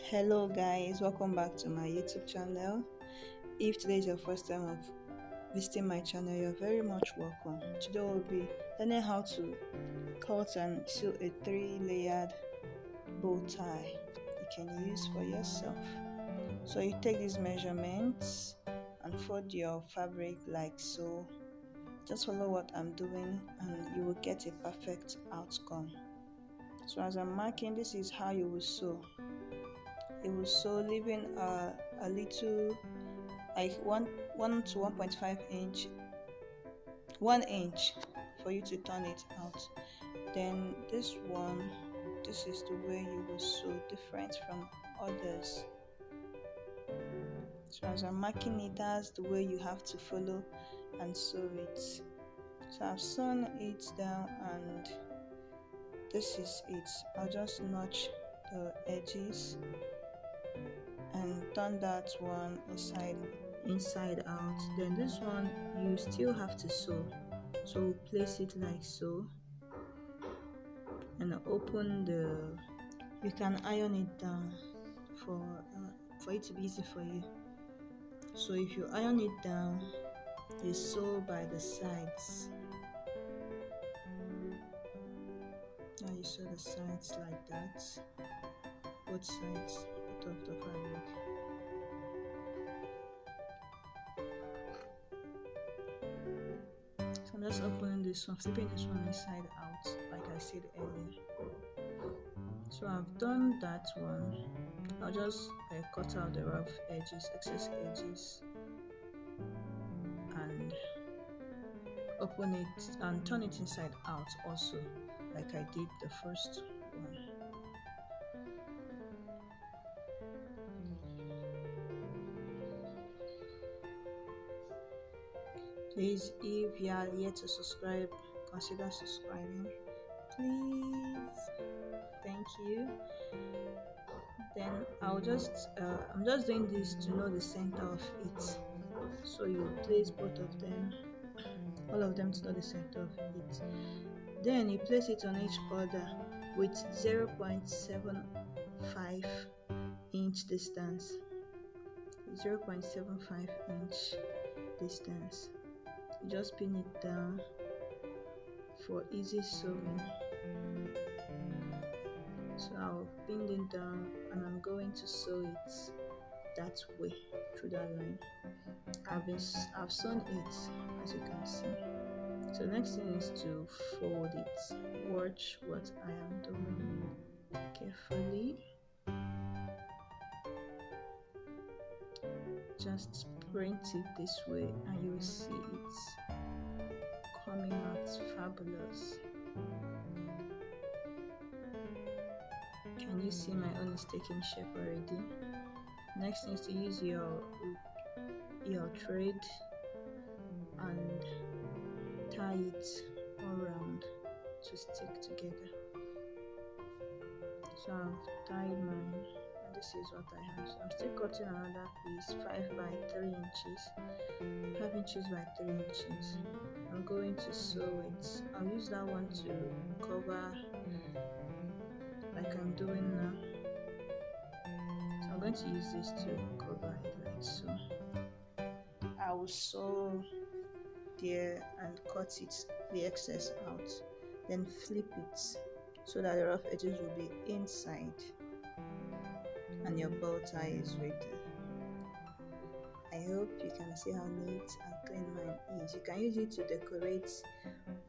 Hello guys, welcome back to my YouTube channel. If today is your first time of visiting my channel, you're very much welcome. Today we'll be learning how to cut and sew a 3-layered bow tie you can use for yourself. So you take these measurements and fold your fabric like so. Just follow what I'm doing and you will get a perfect outcome. So as I'm marking, this is how you will sew. You will sew leaving a little, like 1 to 1.5 inch, 1 inch for you to turn it out. Then this is the way you will sew, different from others. So as I'm marking it, that's the way you have to follow and sew it. So I've sewn it down and this is it. I'll just notch the edges and turn that one inside out. Then this one you still have to sew, so place it like so and open you can iron it down for it to be easy for you. So if you iron it down, you sew by the sides. Now you sew the sides like that, both sides of the fabric. So I'm just opening this one, flipping this one inside out like I said earlier. So I've done that one. I'll just cut out the rough edges, excess edges, and open it and turn it inside out also, like I did the first one. Please, if you are yet to subscribe, consider subscribing, please. Thank you. Then I'm just doing this to know the center of it. So you place both of them, all of them, to know the center of it. Then you place it on each other with 0.75 inch distance. 0.75 inch distance. You just pin it down for easy sewing. So I'll pin it down and I'm going to sew it that way through that line. I've sewn it, as you can see. So next thing is to fold it. Watch what I am doing carefully. Just print it this way and you will see it coming out fabulous. Can you see my own is taking shape already? Next thing is to use your thread and tie it all around to stick together. So I've tied mine and this is what I have. So I'm still cutting another piece, 5 by 3 inches, 5 inches by 3 inches. I'm going to sew it. I'll use that one to cover like I'm doing now. So I'm going to use this to cover it like so. I will sew there and cut the excess out, then flip it so that the rough edges will be inside and your bow tie is ready. I hope you can see how neat and clean mine is. You can use it to decorate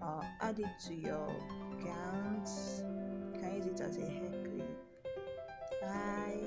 or add it to your gowns,